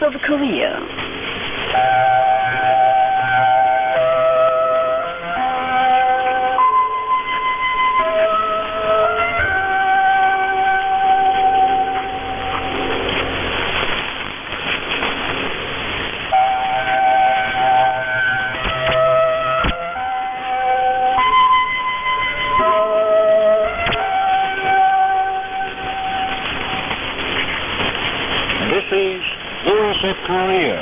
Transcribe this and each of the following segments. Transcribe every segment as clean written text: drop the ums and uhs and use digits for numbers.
of Korea. This is Voice of Korea.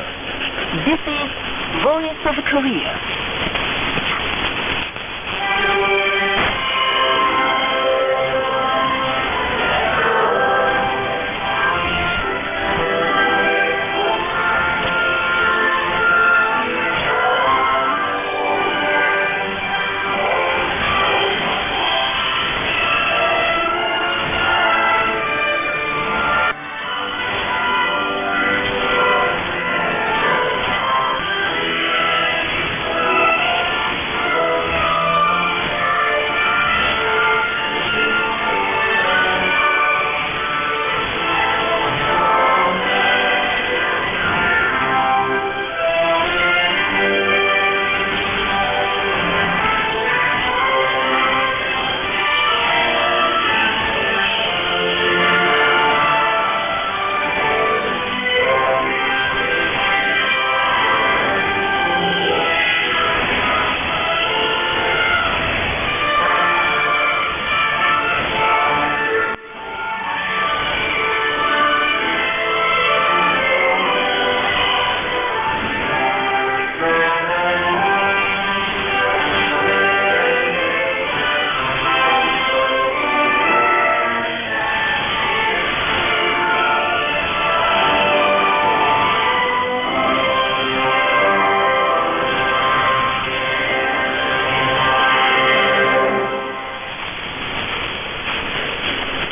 This is Voice of Korea.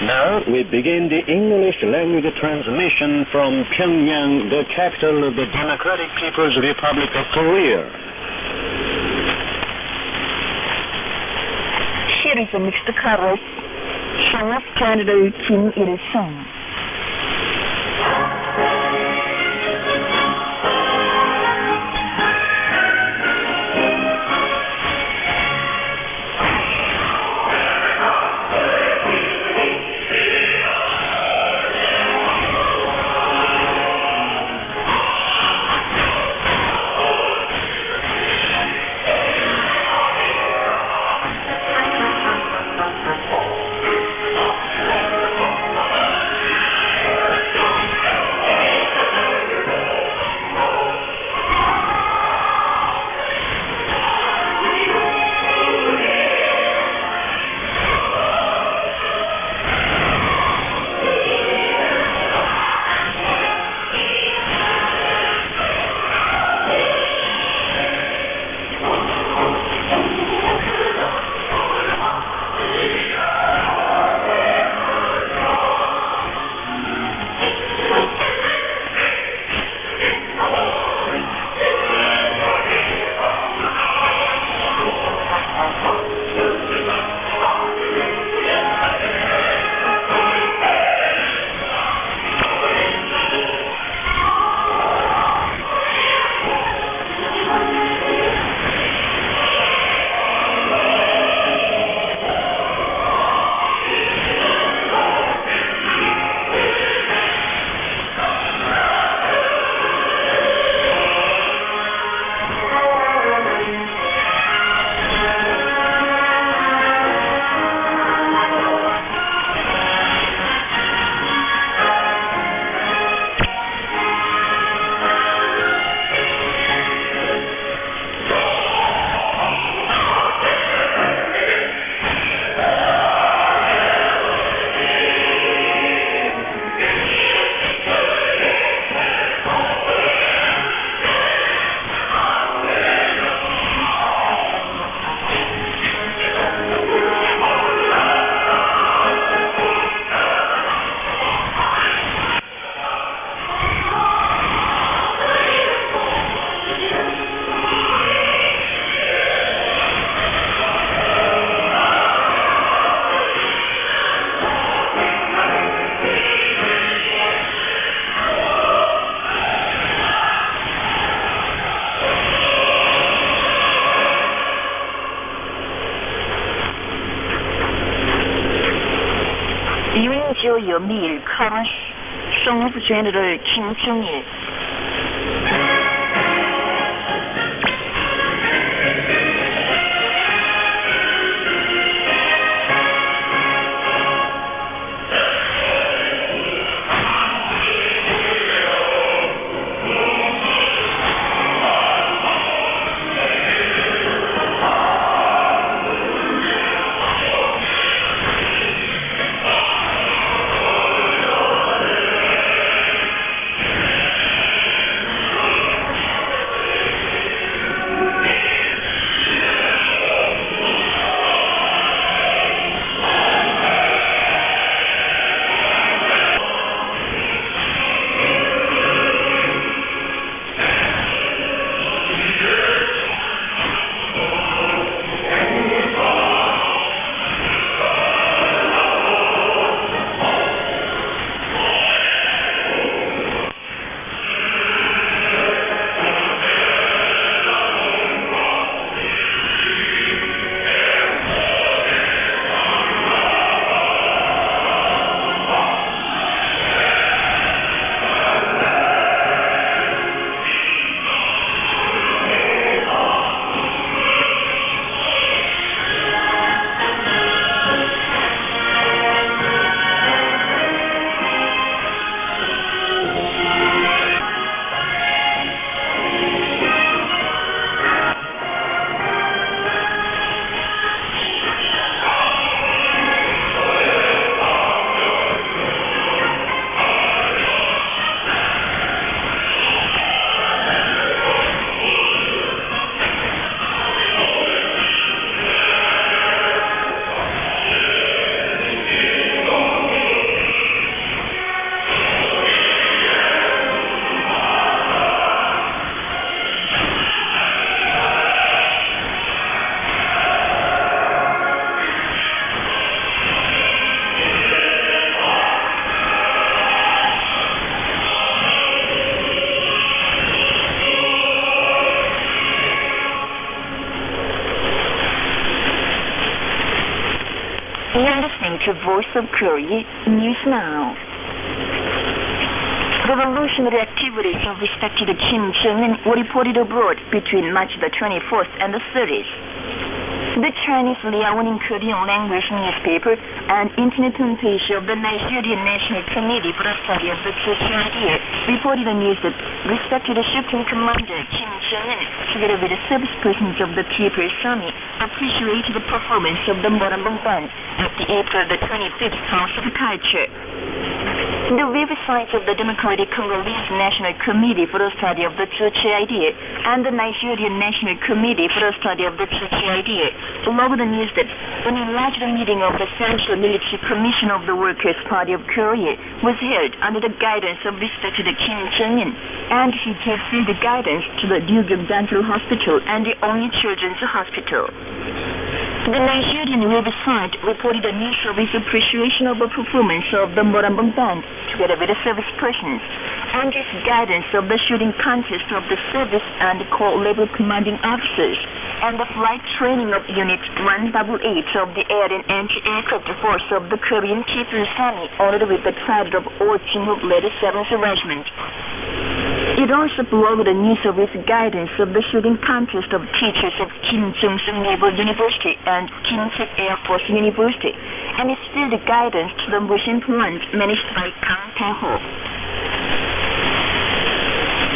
Now we begin the English language transmission from Pyongyang, the capital of the Democratic People's Republic of Korea. Here is a mixed chorus. 성악 제너럴 김일성. enjoy your meal. Current Song of General Kim Jong-il. You're listening to Voice of Korea News Now. Revolutionary activities of respected Kim Jong-un were reported abroad between March the 24th and the 30th. The Chinese Liaoning Korean language newspaper and internet homepage of the Nigerian National Committee for the Study of the Future Idea reported the news that respected shooting commander Kim Jong-un, together with the service persons of the People's Army, appreciated the performance of the Moranbong Band at the April the 25th House of Culture. The websites of the Democratic Congolese National Committee for the Study of the Church Idea and the Nigerian National Committee for the Study of the Church Idea logged the news that an enlarged meeting of the Central Military Commission of the Workers' Party of Korea was held under the guidance of respected Kim Jong-un, and he gave further guidance to the Dugam Dental Hospital and the Only Children's Hospital. The Nigerian website reported the news of his appreciation of the performance of the Moranbong Band, together with the service persons, and his guidance of the shooting contest of the service and corps level commanding officers, and the flight training of Unit 188 of the Air and Anti-Aircraft Force of the Korean People's Army, honored with the title of Oh Jin-wook-led 7th Regiment. It also blogged the news of its guidance of the shooting contest of teachers of Kim Jong-sung Naval University and Kim Sik Air Force University, and its field guidance to the mission plant managed by Kang Tae-ho.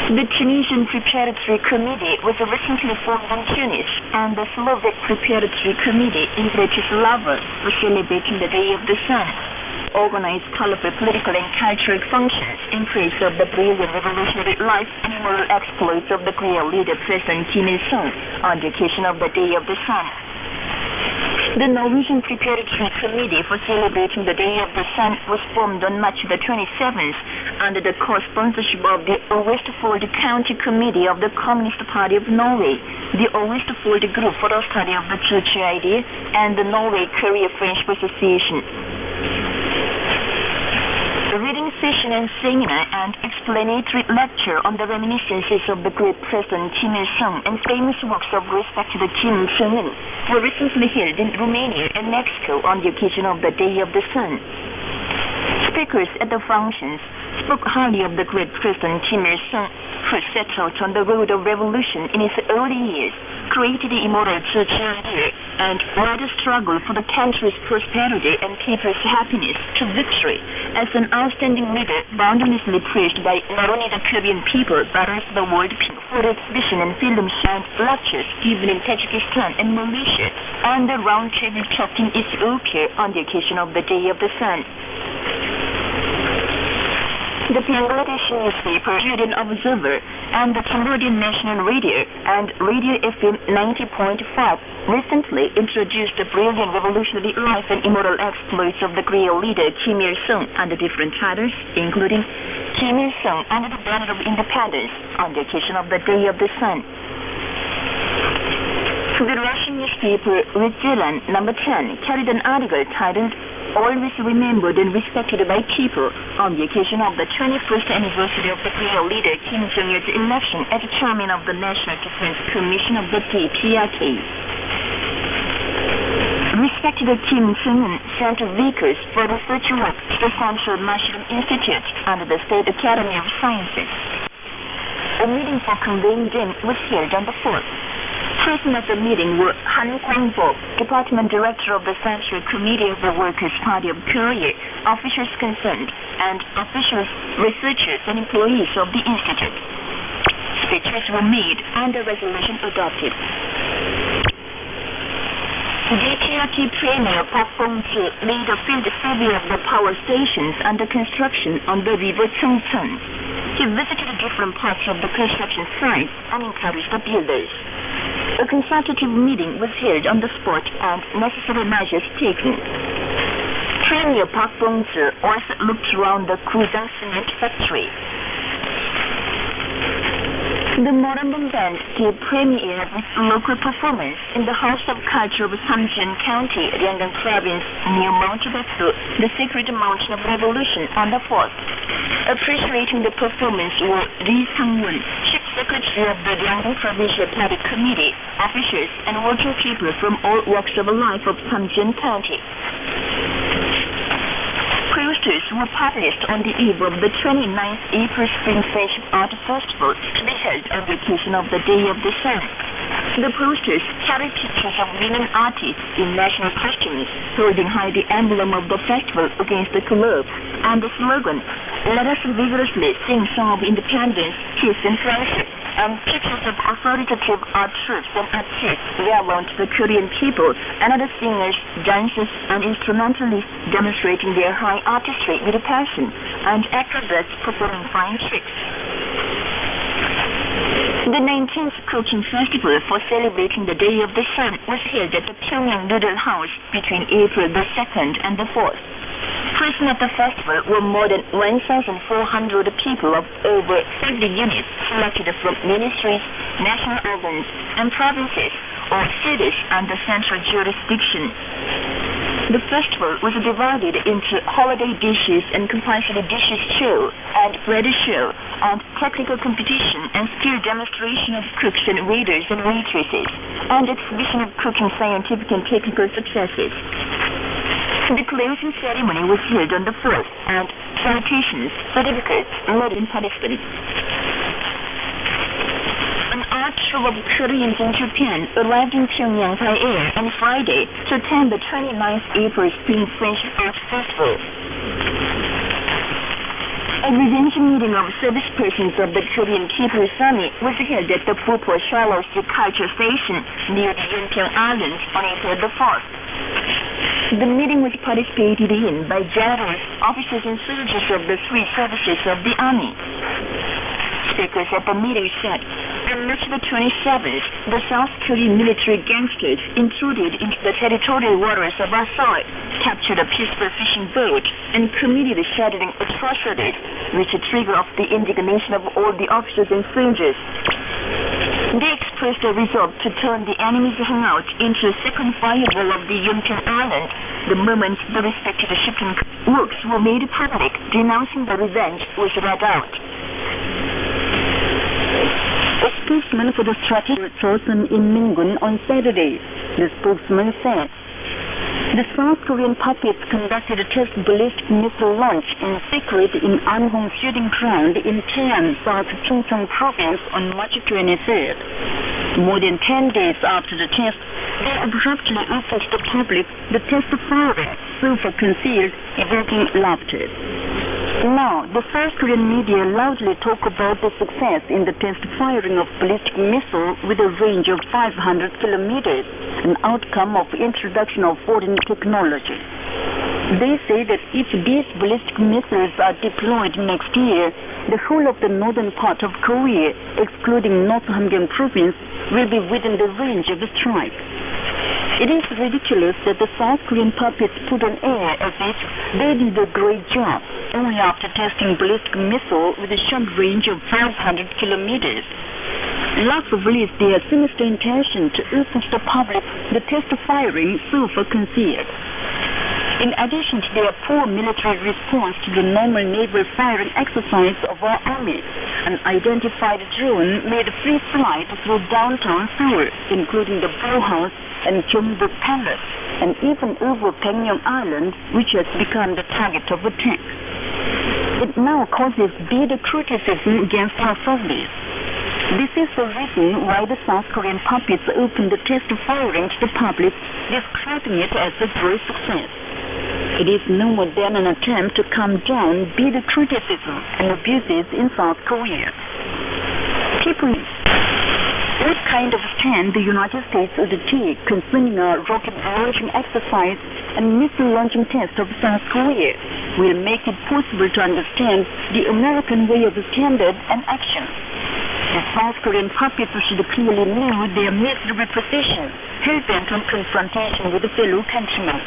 The Tunisian Preparatory Committee was recently formed in Tunis, and the Slovak Preparatory Committee in Bratislava was celebrating the Day of the Sun, organized colorful political and cultural functions in praise of the brilliant revolutionary life and moral exploits of the great leader President Kim Il-sung on the occasion of the Day of the Sun. The Norwegian Preparatory Committee for celebrating the Day of the Sun was formed on March the 27th under the co-sponsorship of the Østfold County Committee of the Communist Party of Norway, the Østfold Group for the Study of the Church Idea, and the Norway Korea Friendship Association. A reading session and seminar and explanatory lecture on the reminiscences of the great President Kim Il-sung and famous works of respected Kim Jong-un were recently held in Romania and Mexico on the occasion of the Day of the Sun. Speakers at the functions spoke highly of the great President Kim Il-sung, who set out on the road of revolution in his early years, created the immortal idea, and led a struggle for the country's prosperity and people's happiness to victory. As an outstanding leader, boundlessly praised by not only the Korean people but also the world people for exhibition and films and lectures given in Tajikistan and Malaysia, and the round table talk in Ethiopia on the occasion of the Day of the Sun. The Bangladeshi newspaper Indian Observer and the Cambodian National Radio and Radio FM 90.5 recently introduced the brilliant revolutionary life and immortal exploits of the great leader Kim Il-sung under different titles, including Kim Il-sung under the banner of independence on the occasion of the Day of the Sun. The Russian newspaper Rizzelan No. 10 carried an article titled "Always Remembered and Respected by People" on the occasion of the 21st anniversary of the great leader Kim Jong-il's election as chairman of the National Defense Commission of the DPRK. Respected Kim Jong-un sent visitors for research work to the Central Mushroom Institute under the State Academy of Sciences. A meeting for conveying them was held on the 4th. Present at the meeting were Han Kwang-bo, Department Director of the Central Committee of the Workers' Party of Korea, officials concerned, and officials, researchers, and employees of the Institute. Speeches were made and a resolution adopted. DPRK Premier Park Bong-ju made a field survey of the power stations under construction on the river Cheongcheon. He visited different parts of the construction site and encouraged the builders. A consultative meeting was held on the spot and necessary measures taken. Premier Park Bong-ju also looked around the Kuzang cement factory. The Moranbong Band gave premiere with local performance in the House of Culture of Samjin County, Ryanggang Province, near Mount Betsu, the sacred mountain of revolution, on the 4th. Appreciating the performance were Lee Sang-won, Chief Secretary of the Ryanggang Provincial Party Committee, officials, and working people from all walks of life of Samjin County. Posters were published on the eve of the 29th April Spring Friendship Art Festival to be held on the occasion of the Day of the Sun. The posters carried pictures of women artists in national costumes holding high the emblem of the festival against the globe and the slogan, "Let us vigorously sing Song of Independence, Peace and Friendship," and pictures of authoritative art troops and artists well-known to the Korean people and other singers, dancers, and instrumentalists demonstrating their high artistry with passion, and acrobats performing fine tricks. The 19th Cooking Festival for celebrating the Day of the Sun was held at the Pyongyang Noodle House between April the 2nd and the 4th. Present at the festival were more than 1,400 people of over 50 units selected from ministries, national organs, and provinces or cities under central jurisdiction. The festival was divided into holiday dishes and compulsory dishes show and bread show and technical competition and skill demonstration of cooks and waiters and waitresses and exhibition of cooking scientific and technical successes. The closing ceremony was held on the 4th and citations, certificates, medal participants. An art show of Koreans in Japan arrived in Pyongyang by air on Friday to attend the 29th April Spring Friendship Art Festival. A revenge meeting of service persons of the Korean People's Army was held at the Pupo Shallow Sea Culture Station near the Yunpyeong Island on April the 4th. The meeting was participated in by generals, officers, and soldiers of the three services of the Army. Speakers at the meeting said, on March the 27th, the South Korean military gangsters intruded into the territorial waters of our soil, captured a peaceful fishing boat, and committed shattering atrocities, which triggered off the indignation of all the officers and soldiers. They expressed a resolve to turn the enemy's hangout into a second fireball of the Yunpyeong Island the moment the respective shipping works were made public, denouncing the revenge was read out. A spokesman for the strategic chosen in Mingun on Saturday. The spokesman said, The South Korean puppets conducted a test ballistic missile launch in secret in Anhong shooting ground in Taean, South Chungcheong province on March 23rd. More than 10 days after the test, they abruptly opened to the public the test firing, so far concealed, evoking laughter. Now, the South Korean media loudly talk about the success in the test firing of ballistic missile with a range of 500 kilometers, an outcome of introduction of foreign technology. They say that if these ballistic missiles are deployed next year, the whole of the northern part of Korea, excluding North Hamgyong province, will be within the range of the strike. It is ridiculous that the South Korean puppets put on air as if they did a great job, only after testing ballistic missile with a short range of 500 kilometers. Lots of released their sinister intention to open to the public the test firing so far concealed. In addition to their poor military response to the normal naval firing exercise of our army, an identified drone made free flight through downtown Seoul, including the Blue House and Gyeongbuk Palace, and even over Pyeongyang Island, which has become the target of attack. It now causes bitter criticism against our service. This is the reason why the South Korean puppets opened the test firing to the public, describing it as a great success. It is no more than an attempt to calm down bitter criticism and abuses in South Korea. People, what kind of stand the United States would take concerning a rocket launching exercise and missile launching test of South Korea will make it possible to understand the American way of standard and action. The South Korean puppets should clearly know their miserable position, hell-bent on confrontation with a fellow countrymen.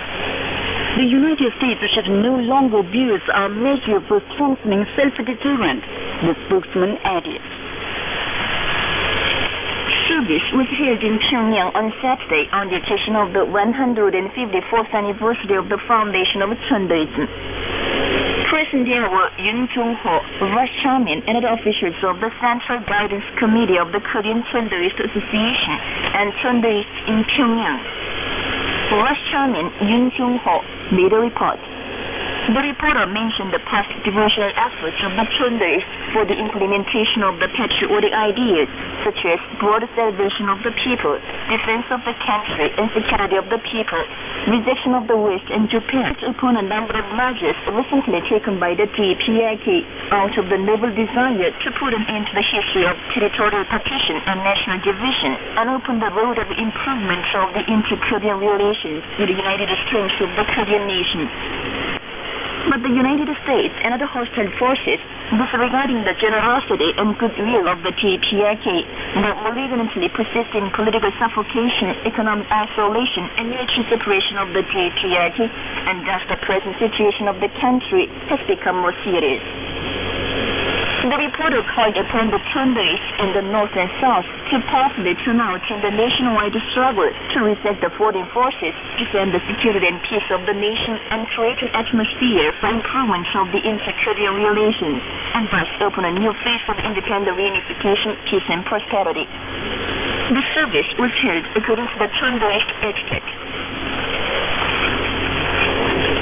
The United States should no longer abuse our measure for strengthening self-deterrent, the spokesman added. Service was held in Pyongyang on Saturday on the occasion of the 154th anniversary of the foundation of Chundaism. Present there were Yoon Jong-ho, Vice Chairman, and other officials of the Central Guidance Committee of the Korean Chundaist Association and Chundaists in Pyongyang. Vice Chairman Yoon Jong-ho made a report. The reporter mentioned the past devotional efforts of the Chundaists for the implementation of the patriotic ideas, such as broad salvation of the people, defense of the country and security of the people, rejection of the West and Japan, upon a number of measures recently taken by the DPRK out of the noble desire to put an end to the history of territorial partition and national division and open the road of improvement of the inter-Korean relations with the united strength of the Korean nation. But the United States and other hostile forces, disregarding the generosity and goodwill of the DPRK, that malignantly persist in political suffocation, economic isolation, and military separation of the DPRK, and thus the present situation of the country has become more serious. The reporter called upon the Chundaists in the north and south to powerfully turn out in the nationwide struggle to resist the foreign forces, defend the security and peace of the nation, and create an atmosphere for improvement of the inter-Korean relations, and thus open a new phase of independent reunification, peace, and prosperity. The service was held according to the Chundaist etiquette.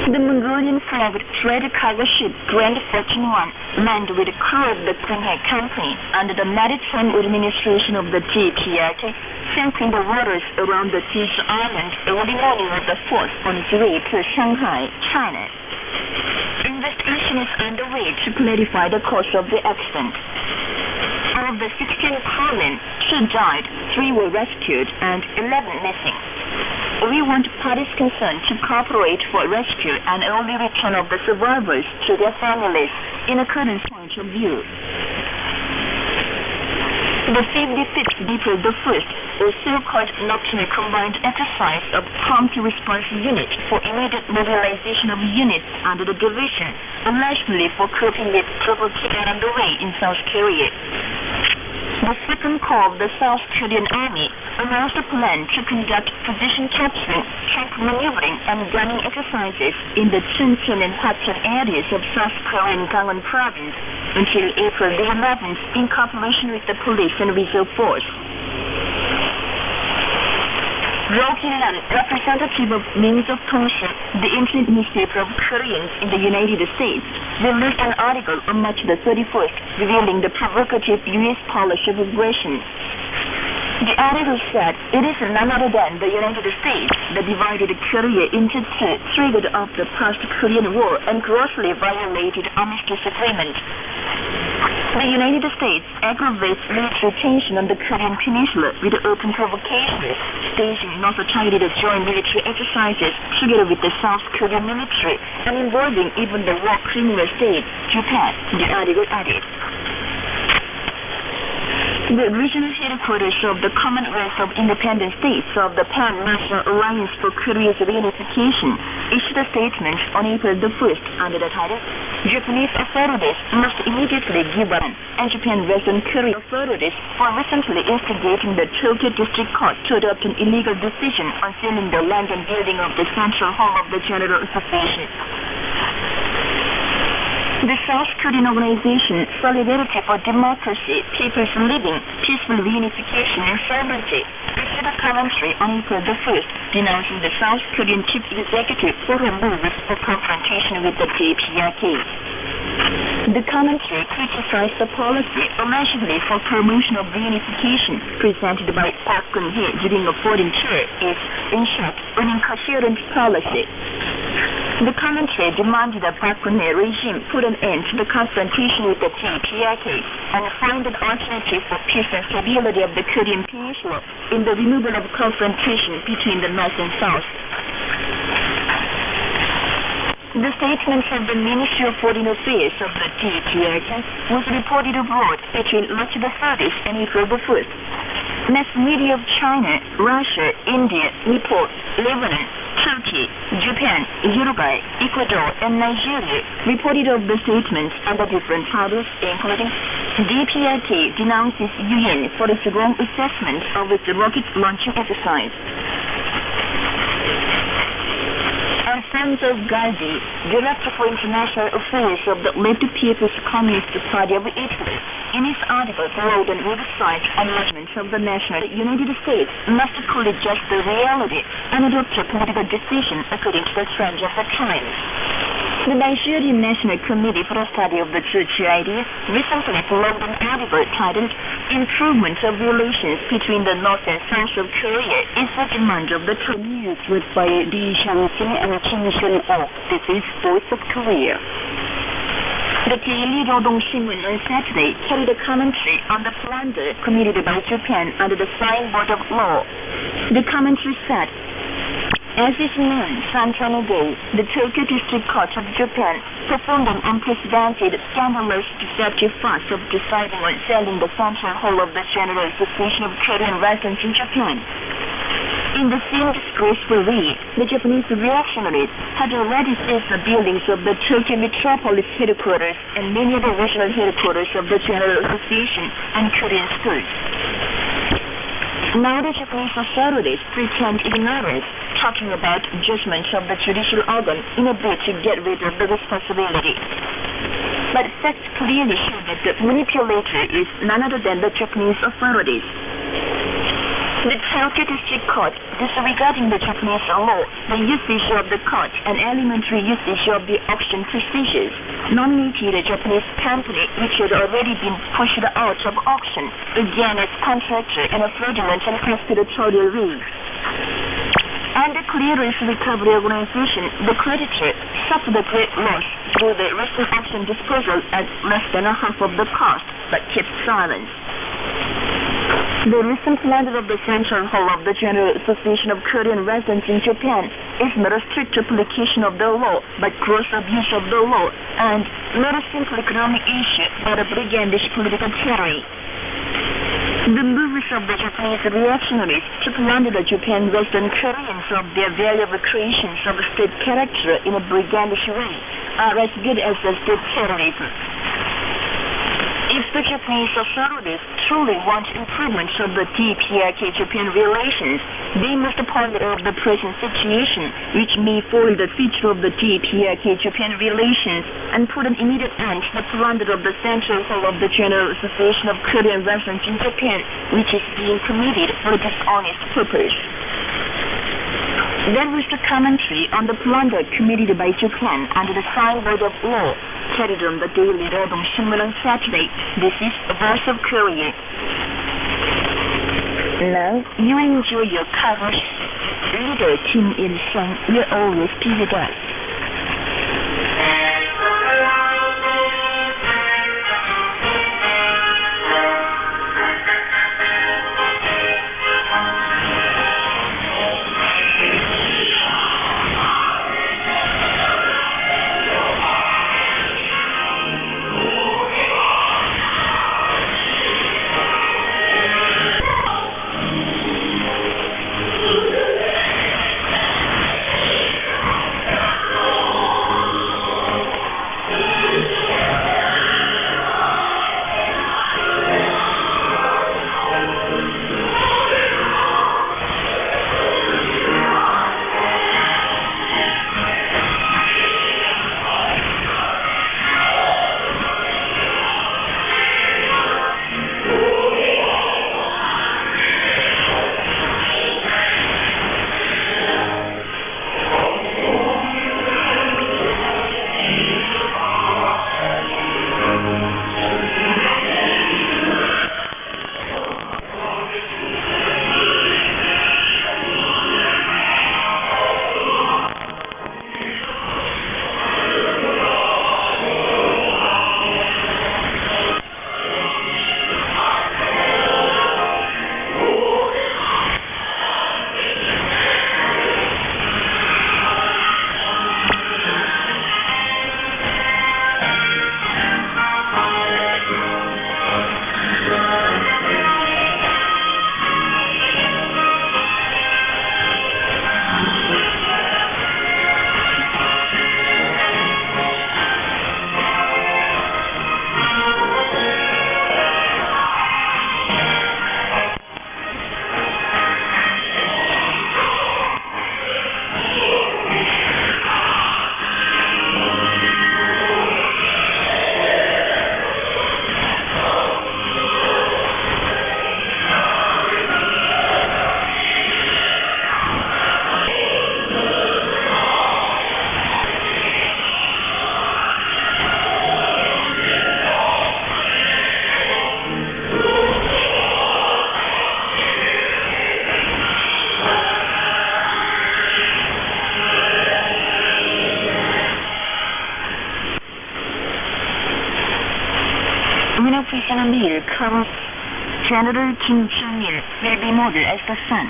The Mongolian-flagged trade cargo ship Grand Fortune 1 landed with a crew of the Qinghai Company under the maritime administration of the DPRK, sank in the waters around the Jeju Island early morning of the 4th on its way to Shanghai, China. Investigation is underway to clarify the cause of the accident. Of the 16 crewmen, 2 died, 3 were rescued, and 11 missing. We want parties concerned to cooperate for rescue and early return of the survivors to their families in accordance point of view. The 55th April 1st, a so-called nocturnal combined exercise of prompt response unit for immediate mobilization of units under the division, allegedly for coping with provocation underway in South Korea. The Second Corps of the South Korean Army announced a plan to conduct position capturing, tank maneuvering, and gunning exercises in the Chuncheon and Hwacheon areas of South Korean Gangwon Province until April the 11th in cooperation with the police and reserve force. Rokinan, representative of Means of Tongshin, the internet newspaper of Koreans in the United States, released an article on March the 31st revealing the provocative U.S. policy of aggression. The article said it is none other than the United States that divided Korea into two, triggered off the post-Korean War and grossly violated armistice agreement. The United States aggravates military tension on the Korean Peninsula with open provocations, staging non-targeted joint military exercises together with the South Korean military and involving even the war criminal state, Japan, the article added. The regional headquarters of the Commonwealth of Independent States of the Pan-National Alliance for Korea's Reunification issued a statement on April the 1st under the title, Japanese authorities must immediately give up, and Japan Western Korea authorities for recently instigating the Tokyo District Court to adopt an illegal decision on selling the land and building of the Central Hall of the General Association. The South Korean organization Solidarity for Democracy, People's Living, Peaceful Reunification and Sovereignty issued a commentary on April the 1st denouncing the South Korean chief executive for her moves for confrontation with the DPRK. The commentary criticized the policy allegedly for promotion of reunification presented by Park Geun-hye during a foreign tour is, in short, an incoherent policy. The commentary demanded the Park Geun-hye regime put an end to the confrontation with the DPRK and find an alternative for peace and stability of the Korean Peninsula in the removal of confrontation between the North and South. The statement of the Ministry of Foreign Affairs of the DPRK was reported abroad between March the 30th and April the 1st. Mass media of China, Russia, India, Nepal, Lebanon, Turkey, Japan, Uruguay, Ecuador, and Nigeria reported of the statement under different titles, including DPRK denounces UN for its wrong assessment of its rocket launching exercise. Alfonso Galdi, Director for International Affairs of the Left People's Communist Party of Italy, in his article wrote an website acknowledgement of the national United States must fully judge the reality and adopt a political decision according to the trends of the times. The Nigerian National Committee for the Study of the Church Idea recently wrote an article titled Improvement of Relations Between the North and South of Korea is the demand of the news read by Lee Shang-sin and Kim Seon-oh. This is Voice of Korea. The Daily Rodong Shinmun on Saturday carried a commentary on the plunder committed by Japan under the signboard of law. The commentary said, as is known, some time ago, the Tokyo District Court of Japan performed an unprecedented, scandalous, deceptive farce of deciding on selling the Central Hall of the General Association of Korean Residents in Japan. In the same disgraceful way, the Japanese reactionaries had already seized the buildings of the Tokyo Metropolis headquarters and many other regional headquarters of the General Association and Korean schools. Now the Japanese authorities pretend ignorance, talking about judgment of the judicial organ in a bid to get rid of the responsibility. But facts clearly show that the manipulator is none other than the Japanese authorities. The Tokyo District Court, disregarding the Japanese law, the usage of the court, and elementary usage of the auction procedures, nominated a Japanese company which had already been pushed out of auction, again as contractor in a fraudulent and conspiratorial way. And the Clearance Recovery Organization, the creditor, suffered a great loss through the recent auction disposal at less than half of the cost, but kept silence. The recent plunder of the Central Hall of the General Association of Korean Residents in Japan is not a strict application of the law, but gross abuse of the law, and not a simple economic issue, but a brigandish political theory. The moves of the Japanese reactionaries to plunder the Japan Western Koreans of their valuable creations of state character in a brigandish way are as good as the state terrorism. If the Japanese authorities truly want improvements of the DPRK-Japan relations, they must ponder over the present situation, which may foil the future of the DPRK-Japan relations, and put an immediate end to the plunder of the Central Hall of the General Association of Korean Residents in Japan, which is being committed for a dishonest purpose. That was the commentary on the plunder committed by Japan under the signboard of law, carried on the Daily Rodong Shinmun on Saturday. This is Voice of Korea. Now, you enjoy your covers. Leader Kim Il-sung will always be with us. Will come. General Kim Jong-il will be modeled as the sun.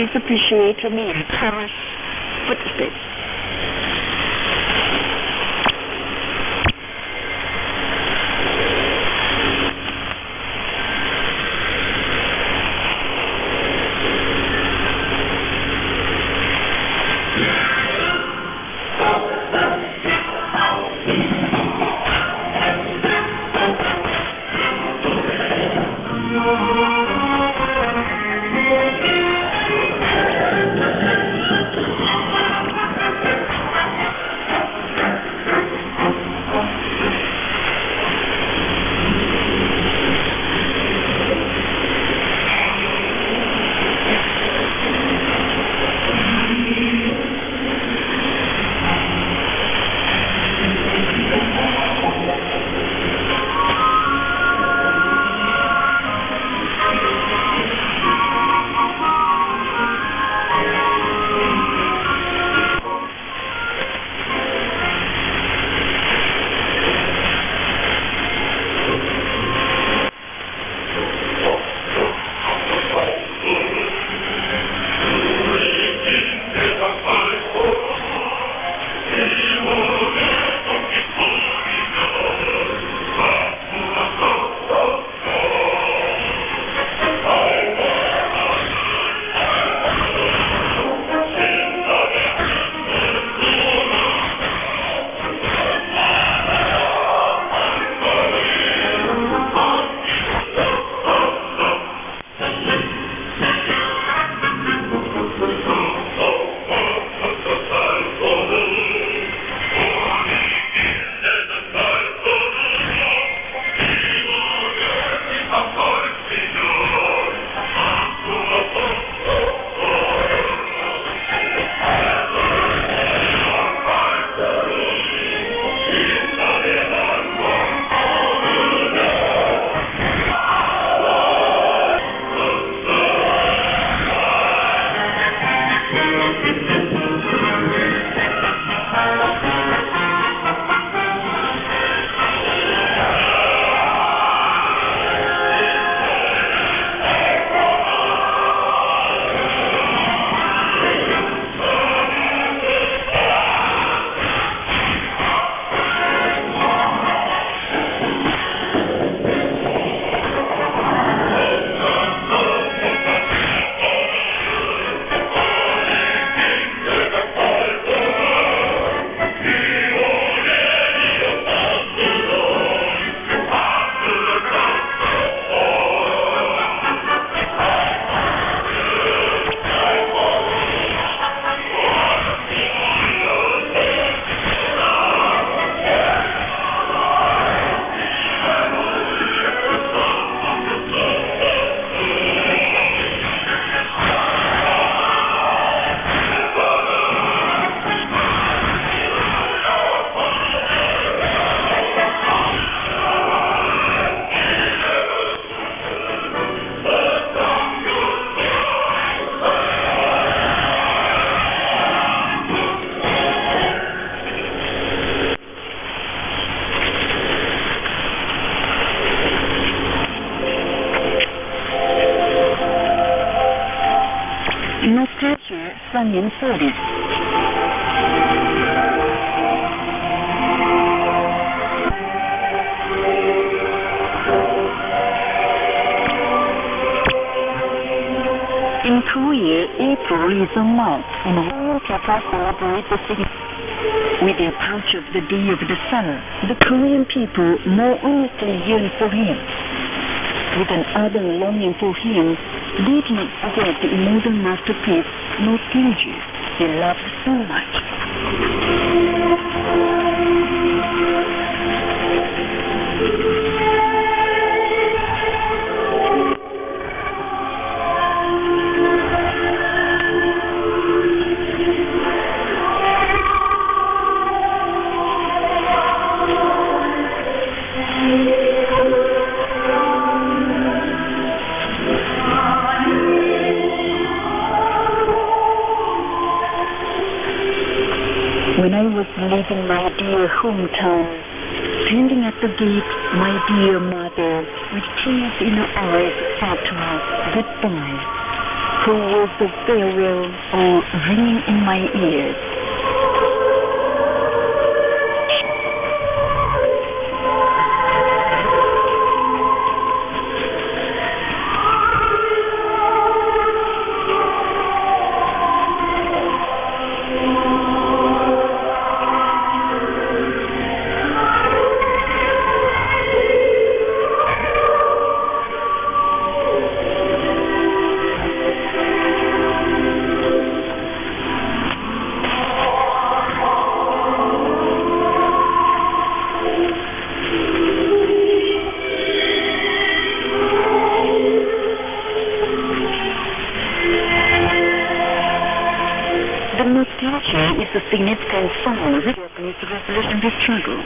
please appreciate me in Paris footsteps.3年设立。In Korea, April is a month when all people celebrate the city. With the approach of the day of the sun, the Korean people more earnestly yearn for him. With an ardent longing for him, they did not forget the immortal masterpiece, No Tinju, they loved so much. When I was leaving my dear hometown, standing at the gate, my dear mother, with tears in her eyes, said to us, "Goodbye." Who was the farewell or ringing in my ears? The nostalgia is a significant song of the Japanese revolutionary struggle.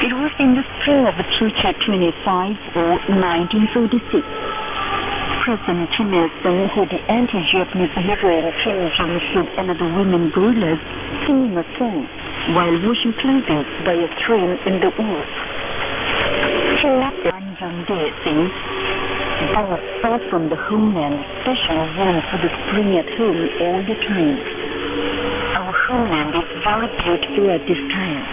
It was in the spring of Chucha 25 or 1946. President Kim Il-sung had the anti-Japanese heroine Kim Jong-suk and other women guerrillas singing a song while washing clothing by a stream in the woods. She left one young day sings, "Both far from the homeland, special room for the spring at home all the time. Our homeland is very beautiful at this time.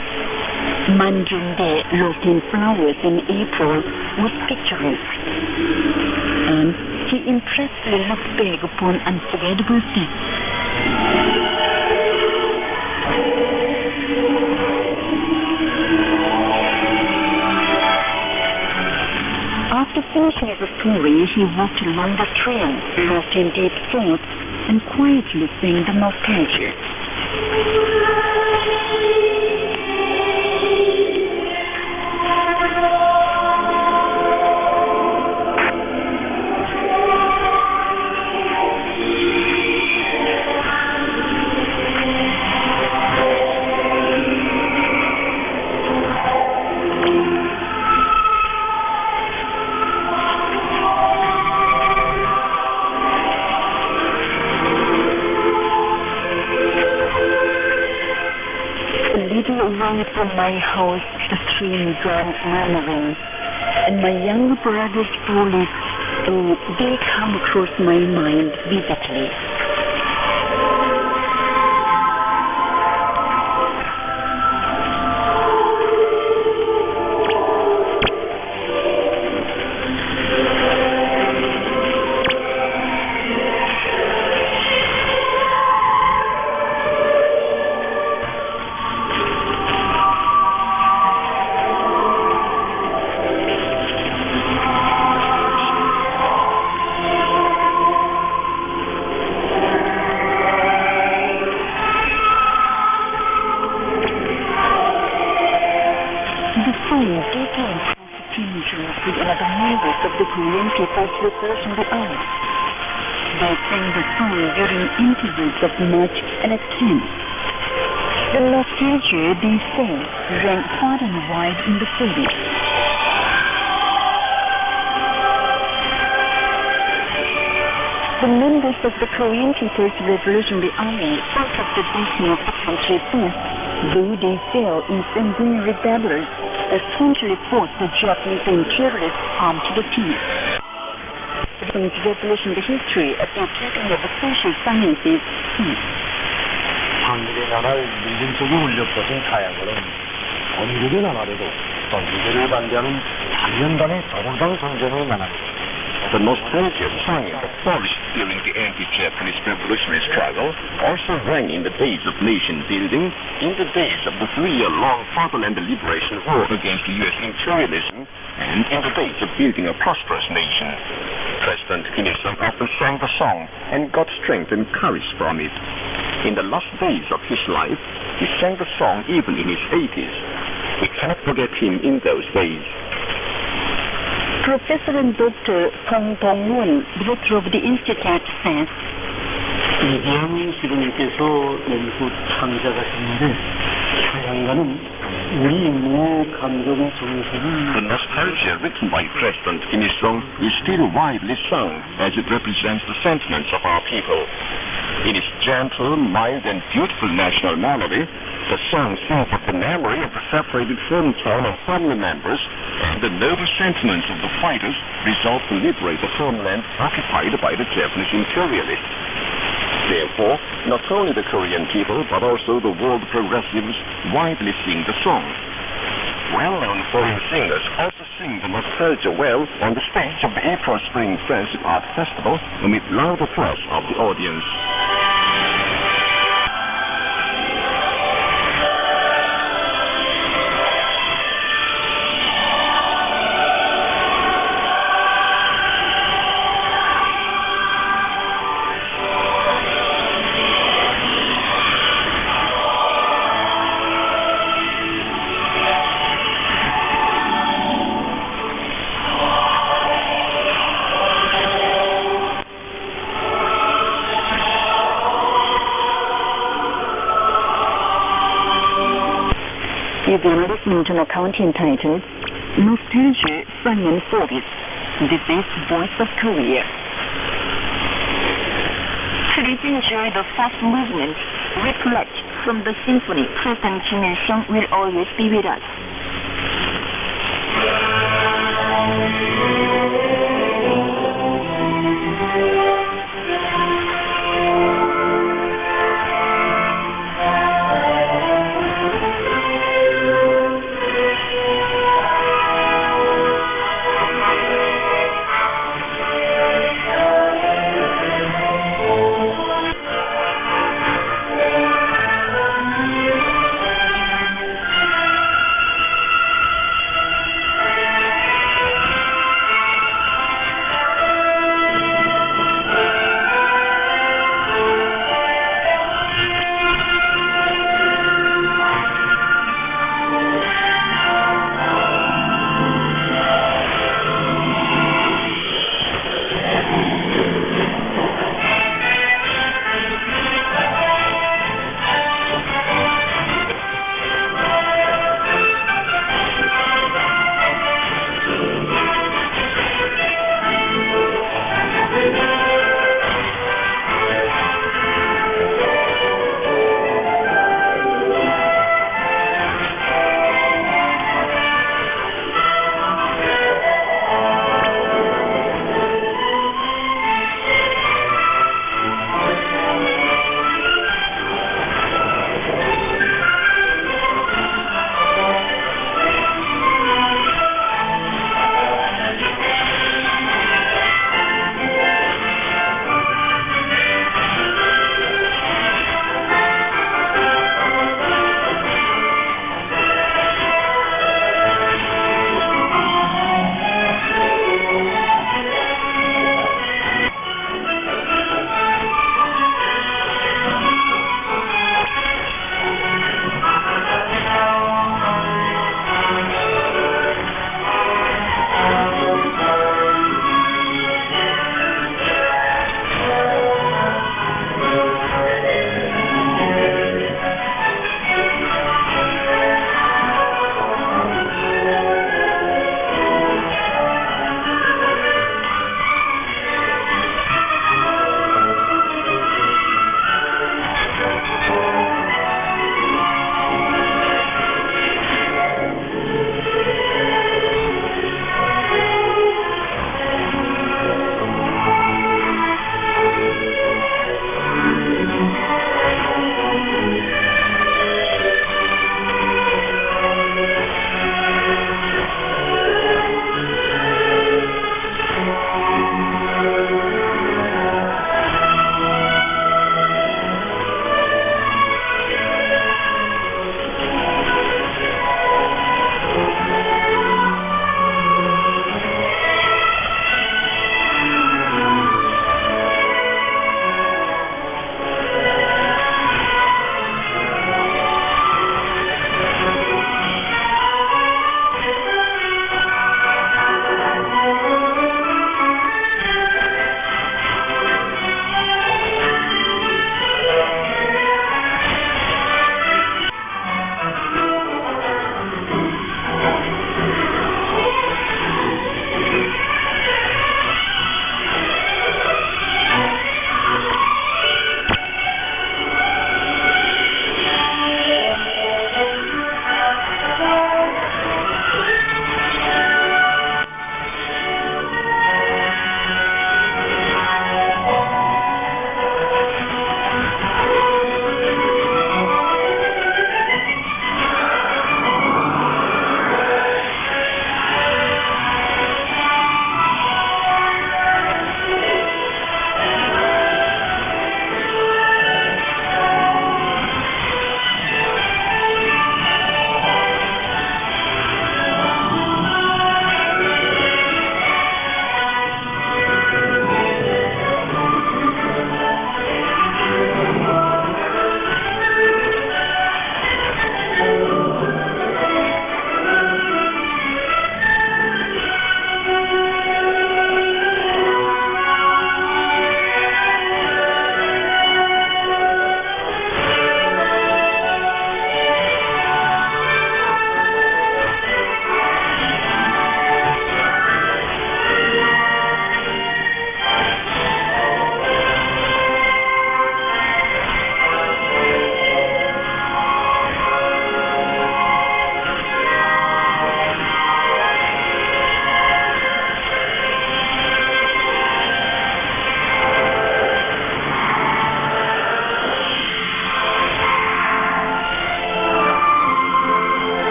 Mandarin Day, lost in flowers in April, was picturesque." And he impressively looked back upon unforgettable things. After finishing his story, he walked along the trail, lost in deep thought, and quietly sang the nostalgia. Away from my house, the stream ran murmuring, and my younger brother's bullets, they come across my mind vividly. With another members of the Korean People's Revolutionary Army. They sang the song during intervals of march and at camp. The nostalgia they sang ran far and wide in the city. The members of the Korean People's Revolutionary Army fought of the beating of the country first, though they fell in sanguinary battles that essentially forced the Japanese imperialists armed to the teeth. The Japanese revolutionary history at the Academy of Social Sciences ceased. 한국의 나라의 민중 속에 울려 퍼진 타양으로는 건국의 나라에도 전투제를 반대하는 단연간의 더불당 전쟁을 만납니다. The nostalgia sung and flourished during the anti-Japanese revolutionary struggle also rang in the days of nation building, in the days of the 3-year-long fatherland liberation war against U.S. imperialism, and in the days of building a prosperous nation. President Kim Il-sung often sang the song and got strength and courage from it. In the last days of his life, he sang the song even in his 80s. We cannot forget him in those days. Professor and Dr. Song Dong-won, director of the institute, says, 이기영 시부님께서 연구 창작하셨는데 타양가는 우리 인민의 감정 정서를 The nostalgia written by President Kim Il-sung is still widely sung as it represents the sentiments of our people. In its gentle, mild and beautiful national melody, The song sings of the memory of the separated hometown and family members, and the noble sentiments of the fighters resolved to liberate the homeland occupied by the Japanese imperialists. Therefore, not only the Korean people, but also the world progressives widely sing the song. Well-known foreign singers also sing the nostalgia well on the stage of the April Spring Friendship Art Festival amid loud applause of the audience. You've been listening to an account entitled Nostalgia Sung in Service. This is Voice of Korea. Please enjoy the fast movement. Recollect from the symphony. President Kim Il-sung will always be with us.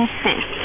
25th.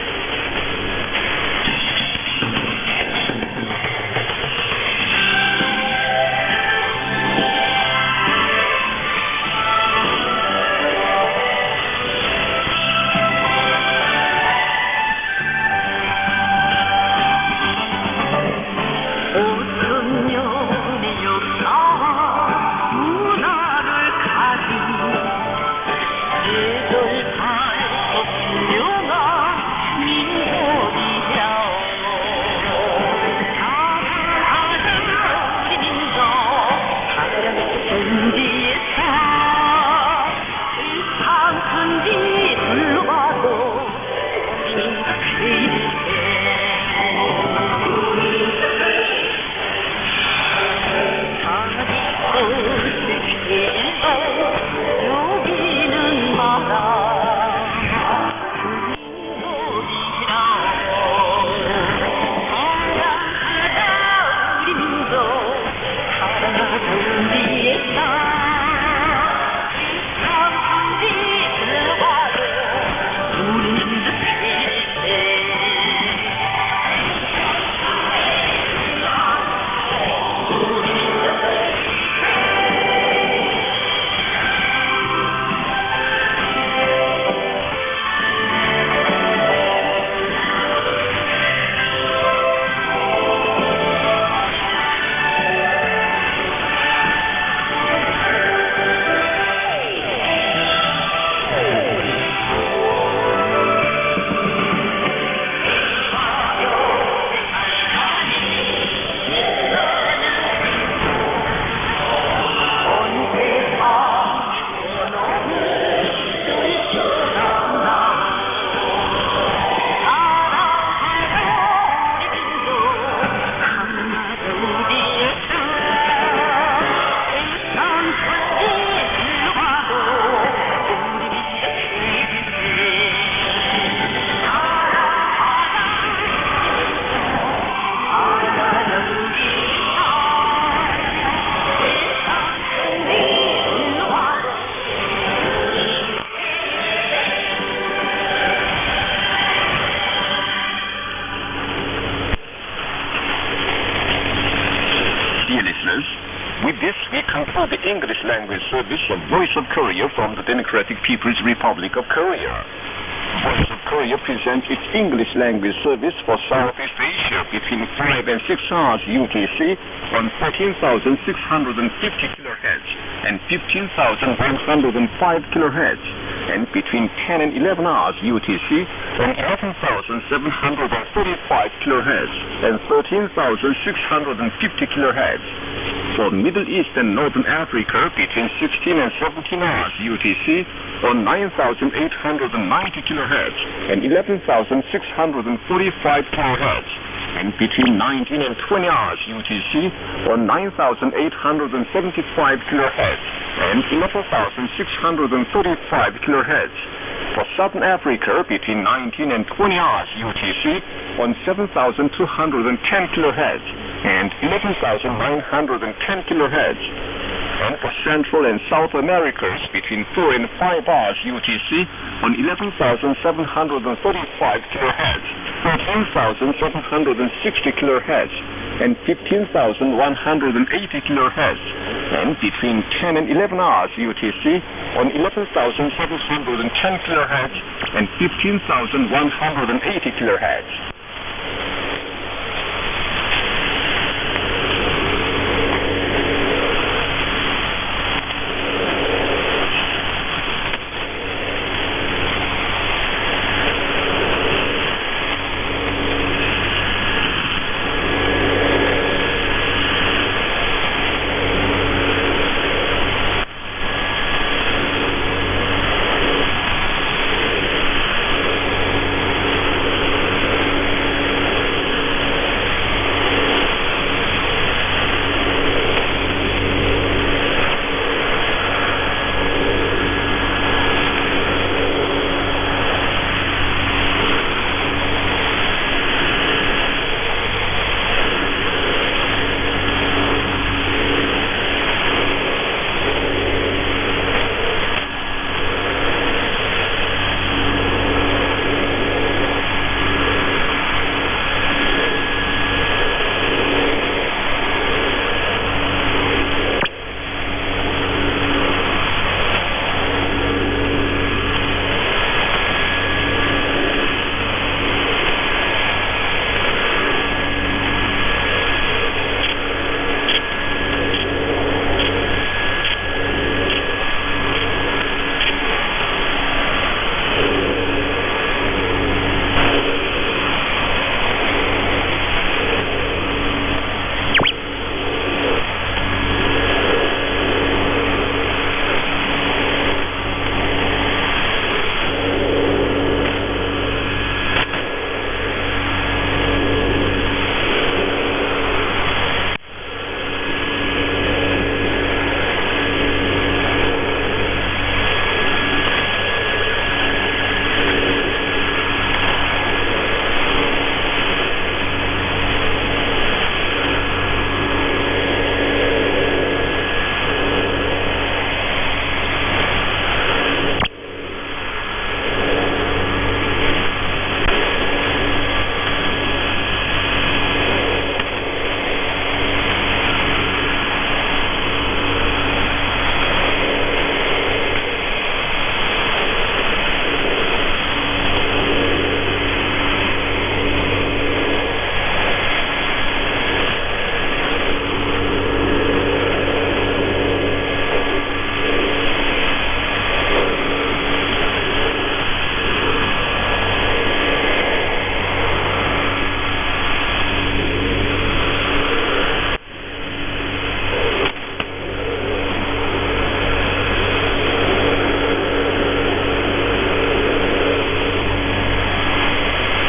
With this, we conclude the English language service of Voice of Korea from the Democratic People's Republic of Korea. Voice of Korea presents its English language service for Southeast Asia between 5 and 6 hours UTC on 13,650 kHz and 15,105 kHz, and between 10 and 11 hours UTC on 11,735 kHz and 13,650 kHz. For Middle East and Northern Africa between 16 and 17 hours UTC on 9,890 kHz and 11,645 kHz, and between 19 and 20 hours UTC on 9,875 kHz and 11,635 kHz. For Southern Africa between 19 and 20 hours UTC on 7,210 kHz and 11,910 kHz. And for Central and South Americas between 4 and 5 hours UTC on 11,735 kHz, 13,760 kHz, and 15,180 kHz, and between 10 and 11 hours UTC on 11,710 kHz and 15,180 kHz.